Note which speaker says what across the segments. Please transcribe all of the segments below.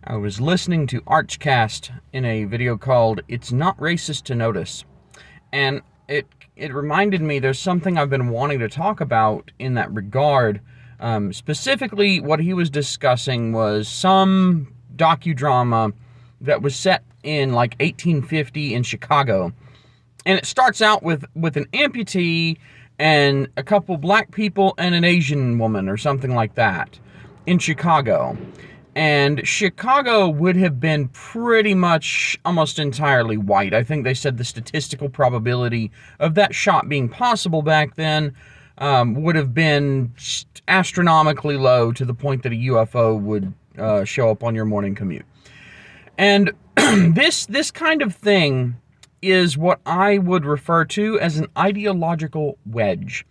Speaker 1: I was listening to Archcast in a video called It's Not Racist to Notice, and it reminded me there's something I've been wanting to talk about in that regard. Specifically, what he was discussing was some docudrama that was set in like 1850 in Chicago. And it starts out with an amputee and a couple black people and an Asian woman or something like that in Chicago. And Chicago would have been pretty much almost entirely white. I think they said the statistical probability of that shot being possible back then would have been astronomically low, to the point that a UFO would show up on your morning commute. And this kind of thing is what I would refer to as an ideological wedge.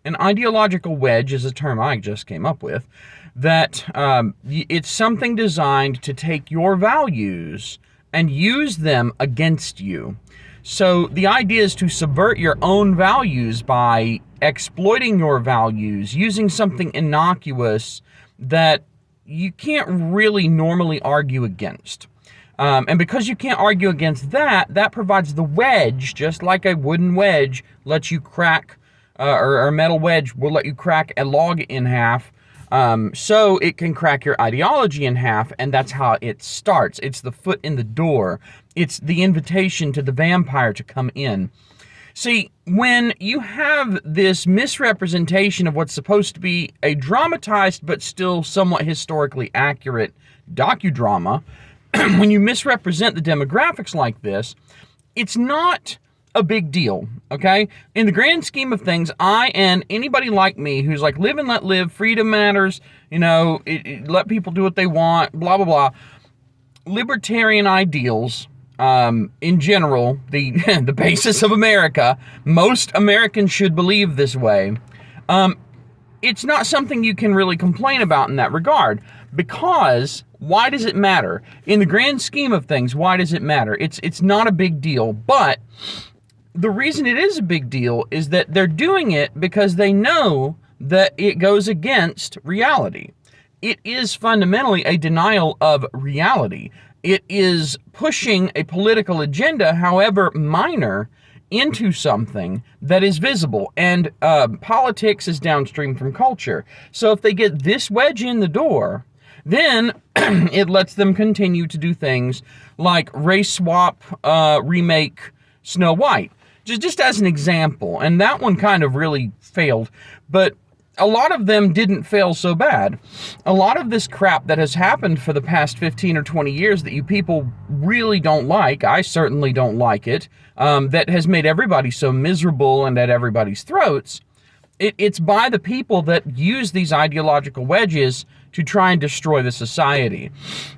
Speaker 1: An ideological wedge is a term I just came up with, that it's something designed to take your values and use them against you. So the idea is to subvert your own values by exploiting your values, using something innocuous that you can't really normally argue against. And because you can't argue against that, that provides the wedge, just like a wooden wedge lets you crack, or a metal wedge will let you crack a log in half. So it can crack your ideology in half, and that's how it starts. It's the foot in the door. It's the invitation to the vampire to come in. See, when you have this misrepresentation of what's supposed to be a dramatized but still somewhat historically accurate docudrama, when you misrepresent the demographics like this, it's not a big deal, okay? In the grand scheme of things, I and anybody like me who's like live and let live, freedom matters, let people do what they want, blah, blah, blah. Libertarian ideals, in general, the basis of America, most Americans should believe this way. It's not something you can really complain about in that regard, because why does it matter? In the grand scheme of things, why does it matter? It's not a big deal, but the reason it is a big deal is that they're doing it because they know that it goes against reality. It is fundamentally a denial of reality. It is pushing a political agenda, however minor, into something that is visible. And politics is downstream from culture. So if they get this wedge in the door, then it lets them continue to do things like race swap, remake Snow White. Just as an example, and that one kind of really failed, but a lot of them didn't fail so bad. A lot of this crap that has happened for the past 15 or 20 years that you people really don't like, I certainly don't like it, that has made everybody so miserable and at everybody's throats, it's by the people that use these ideological wedges to try and destroy the society.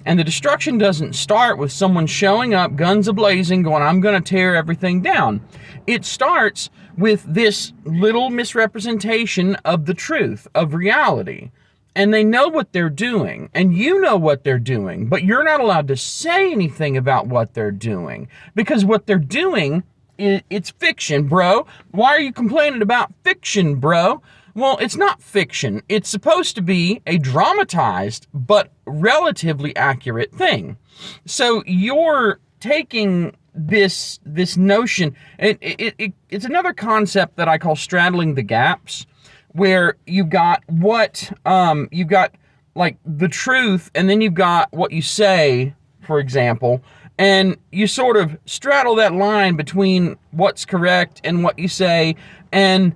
Speaker 1: And the destruction doesn't start with someone showing up, guns a-blazing, going, I'm going to tear everything down. It starts with this little misrepresentation of the truth, of reality. And they know what they're doing, and you know what they're doing, but you're not allowed to say anything about what they're doing, because what they're doing, it's fiction, bro. Why are you complaining about fiction, bro? Well, it's not fiction. It's supposed to be a dramatized but relatively accurate thing. So you're taking this notion, it's another concept that I call straddling the gaps, where you've got you've got like the truth, and then you've got what you say, for example, and you sort of straddle that line between what's correct and what you say, and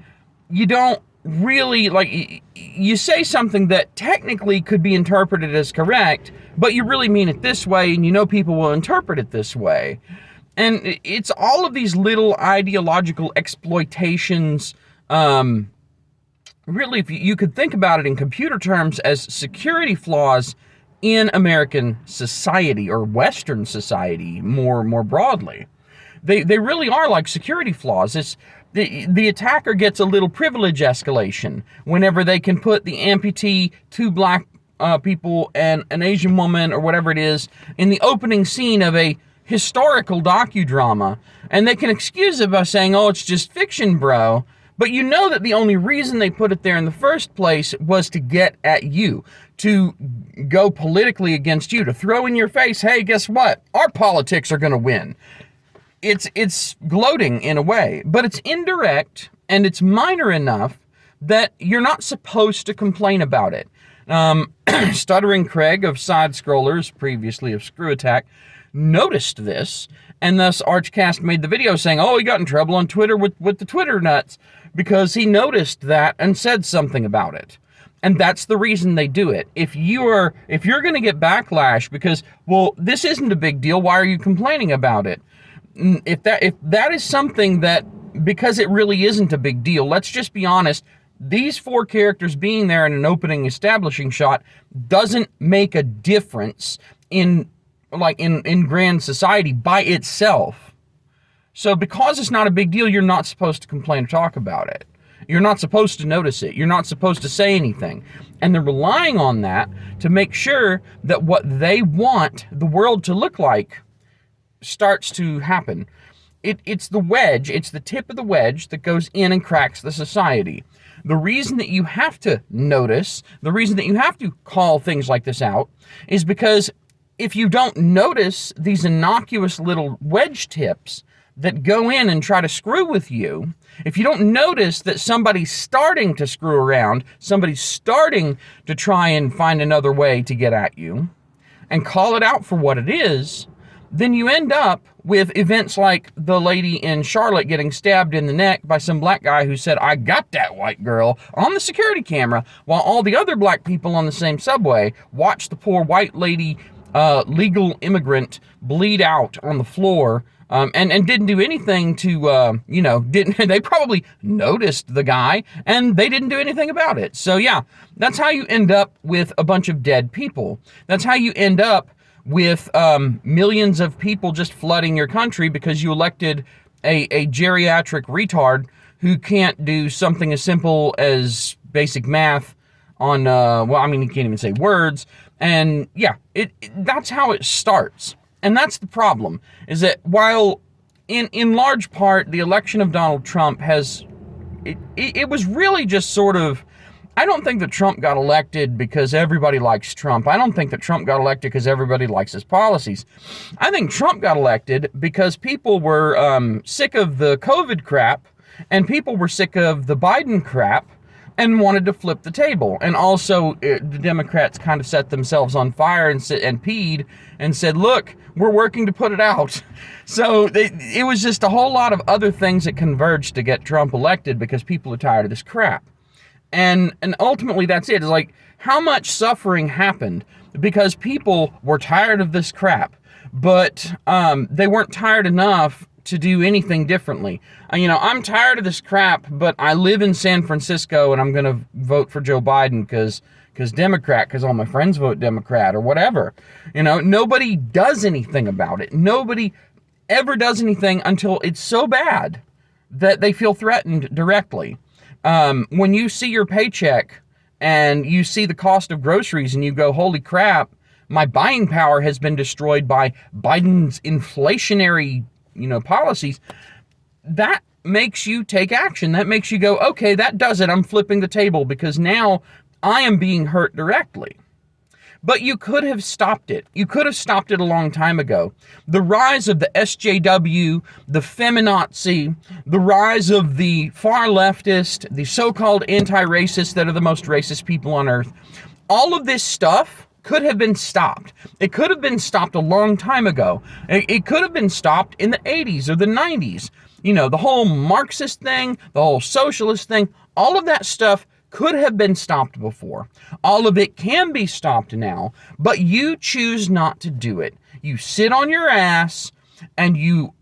Speaker 1: you don't really, like, you say something that technically could be interpreted as correct, but you really mean it this way, and you know people will interpret it this way. And it's all of these little ideological exploitations, really, if you could think about it in computer terms as security flaws in American society, or Western society more broadly. They really are like security flaws. It's the attacker gets a little privilege escalation whenever they can put the amputee, two black people, and an Asian woman, or whatever it is, in the opening scene of a historical docudrama, and they can excuse it by saying, oh, it's just fiction, bro. But you know that the only reason they put it there in the first place was to get at you, to go politically against you, to throw in your face, hey, guess what? Our politics are going to win. It's gloating in a way, but it's indirect and it's minor enough that you're not supposed to complain about it. Stuttering Craig of Side Scrollers, previously of Screw Attack, noticed this, and thus Archcast made the video saying, oh, he got in trouble on Twitter with the Twitter nuts because he noticed that and said something about it. And that's the reason they do it. If you're going to get backlash because, well, this isn't a big deal, why are you complaining about it? If that is something that, because it really isn't a big deal, let's just be honest, these 4 characters being there in an opening establishing shot doesn't make a difference in grand society by itself. So because it's not a big deal, you're not supposed to complain or talk about it. You're not supposed to notice it. You're not supposed to say anything. And they're relying on that to make sure that what they want the world to look like starts to happen. It's the wedge, it's the tip of the wedge that goes in and cracks the society. The reason that you have to notice, the reason that you have to call things like this out, is because if you don't notice these innocuous little wedge tips that go in and try to screw with you, if you don't notice that somebody's starting to screw around, somebody's starting to try and find another way to get at you, and call it out for what it is, then you end up with events like the lady in Charlotte getting stabbed in the neck by some black guy who said, I got that white girl, on the security camera, while all the other black people on the same subway watched the poor white lady legal immigrant bleed out on the floor, and didn't do anything to, they probably noticed the guy and they didn't do anything about it. So yeah, that's how you end up with a bunch of dead people. That's how you end up with millions of people just flooding your country because you elected a geriatric retard who can't do something as simple as basic math on, he can't even say words. And yeah, that's how it starts. And that's the problem, is that while in large part the election of Donald Trump it was really just sort of, I don't think that Trump got elected because everybody likes Trump. I don't think that Trump got elected because everybody likes his policies. I think Trump got elected because people were sick of the COVID crap and people were sick of the Biden crap and wanted to flip the table. And also, the Democrats kind of set themselves on fire and peed and said, look, we're working to put it out. So it was just a whole lot of other things that converged to get Trump elected because people are tired of this crap. And ultimately, that's it. It's like, how much suffering happened because people were tired of this crap, but they weren't tired enough to do anything differently. I'm tired of this crap, but I live in San Francisco and I'm going to vote for Joe Biden because Democrat, because all my friends vote Democrat or whatever. Nobody does anything about it. Nobody ever does anything until it's so bad that they feel threatened directly. When you see your paycheck and you see the cost of groceries and you go, holy crap, my buying power has been destroyed by Biden's inflationary policies, that makes you take action. That makes you go, okay, that does it. I'm flipping the table because now I am being hurt directly. But you could have stopped it. You could have stopped it a long time ago. The rise of the SJW, the feminazi, the rise of the far leftist, the so-called anti-racist that are the most racist people on earth, all of this stuff could have been stopped. It could have been stopped a long time ago. It could have been stopped in the 80s or the 90s. The whole Marxist thing, the whole socialist thing, all of that stuff could have been stopped before. All of it can be stopped now, but you choose not to do it. You sit on your ass and you're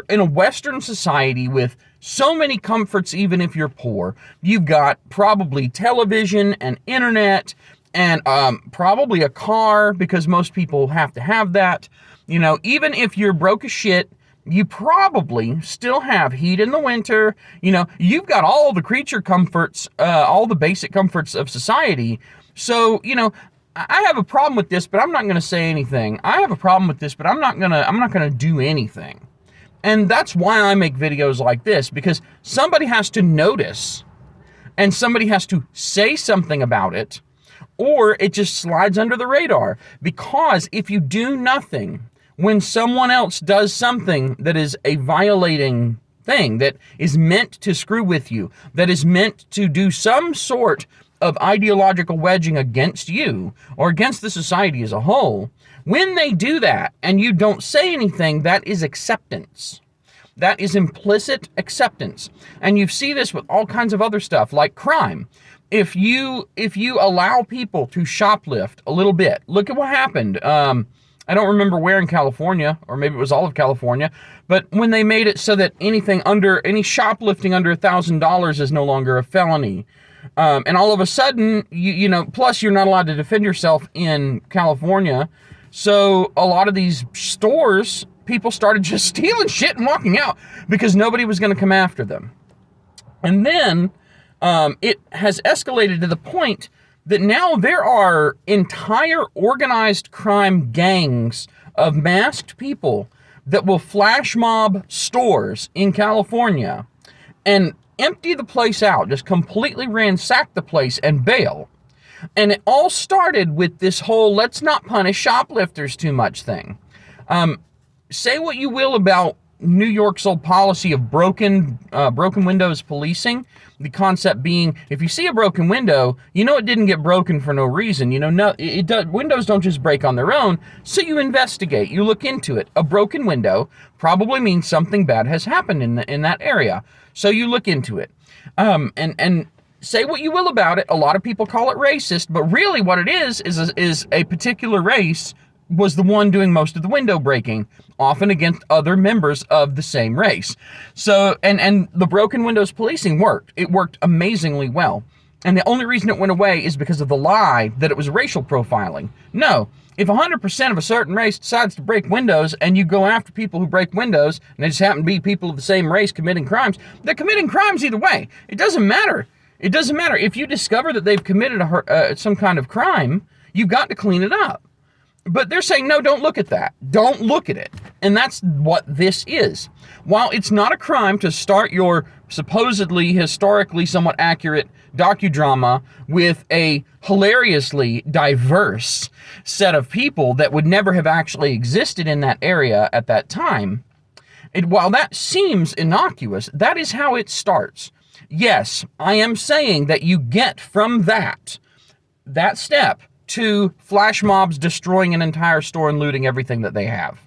Speaker 1: in a Western society with so many comforts, even if you're poor. You've got probably television and internet and probably a car because most people have to have that. Even if you're broke as shit, you probably still have heat in the winter. You've got all the creature comforts, all the basic comforts of society. So, I have a problem with this, but I'm not going to say anything. I have a problem with this, but I'm not going to do anything. And that's why I make videos like this, because somebody has to notice and somebody has to say something about it, or it just slides under the radar. Because if you do nothing when someone else does something that is a violating thing, that is meant to screw with you, that is meant to do some sort of ideological wedging against you or against the society as a whole, when they do that and you don't say anything, that is acceptance. That is implicit acceptance. And you see this with all kinds of other stuff like crime. If you allow people to shoplift a little bit, look at what happened. I don't remember where in California, or maybe it was all of California, but when they made it so that any shoplifting under $1,000 is no longer a felony. And all of a sudden, plus you're not allowed to defend yourself in California. So a lot of these stores, people started just stealing shit and walking out because nobody was going to come after them. And then it has escalated to the point that now there are entire organized crime gangs of masked people that will flash mob stores in California and empty the place out, just completely ransack the place and bail. And it all started with this whole let's not punish shoplifters too much thing. Say what you will about New York's old policy of broken windows policing. The concept being, if you see a broken window, it didn't get broken for no reason. Windows don't just break on their own. So you investigate, you look into it. A broken window probably means something bad has happened in that area. So you look into it. And say what you will about it. A lot of people call it racist, but really what it is a particular race was the one doing most of the window breaking, often against other members of the same race. So, and the broken windows policing worked. It worked amazingly well. And the only reason it went away is because of the lie that it was racial profiling. No, if 100% of a certain race decides to break windows and you go after people who break windows, and they just happen to be people of the same race committing crimes, they're committing crimes either way. It doesn't matter. It doesn't matter. If you discover that they've committed some kind of crime, you've got to clean it up. But they're saying, no, don't look at that. Don't look at it. And that's what this is. While it's not a crime to start your supposedly historically somewhat accurate docudrama with a hilariously diverse set of people that would never have actually existed in that area at that time, while that seems innocuous, that is how it starts. Yes, I am saying that you get from that step to flash mobs destroying an entire store and looting everything that they have.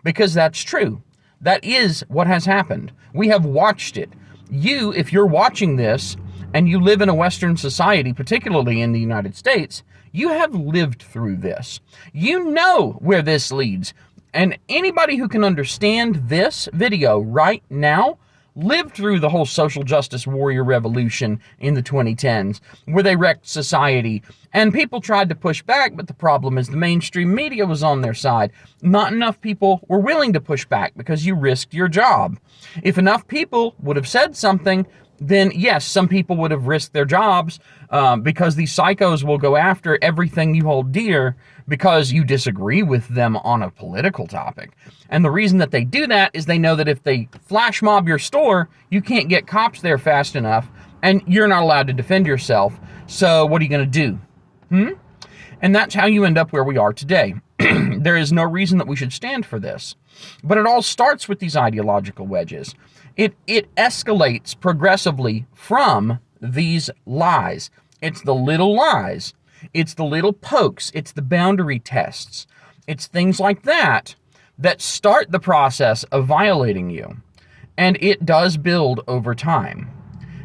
Speaker 1: Because that's true. That is what has happened. We have watched it. You, if you're watching this and you live in a Western society, particularly in the United States, you have lived through this. You know where this leads. And anybody who can understand this video right now lived through the whole social justice warrior revolution in the 2010s, where they wrecked society. And people tried to push back, but the problem is the mainstream media was on their side. Not enough people were willing to push back because you risked your job. If enough people would have said something, then yes, some people would have risked their jobs because these psychos will go after everything you hold dear because you disagree with them on a political topic. And the reason that they do that is they know that if they flash mob your store, you can't get cops there fast enough and you're not allowed to defend yourself. So what are you going to do? And that's how you end up where we are today. There is no reason that we should stand for this. But it all starts with these ideological wedges. It escalates progressively from these lies. It's the little lies. It's the little pokes. It's the boundary tests. It's things like that that start the process of violating you. And it does build over time.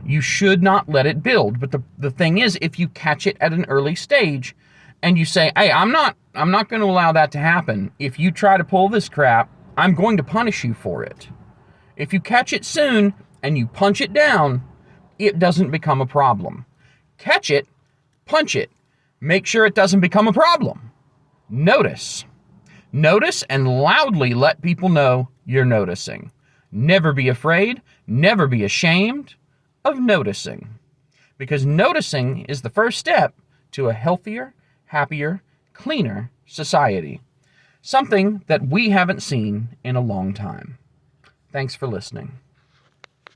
Speaker 1: You should not let it build. But the thing is, if you catch it at an early stage and you say, hey, I'm not going to allow that to happen. If you try to pull this crap, I'm going to punish you for it. If you catch it soon and you punch it down, it doesn't become a problem. Catch it, punch it, make sure it doesn't become a problem. Notice. Notice and loudly let people know you're noticing. Never be afraid, never be ashamed of noticing. Because noticing is the first step to a healthier, happier, cleaner society. Something that we haven't seen in a long time. Thanks for listening.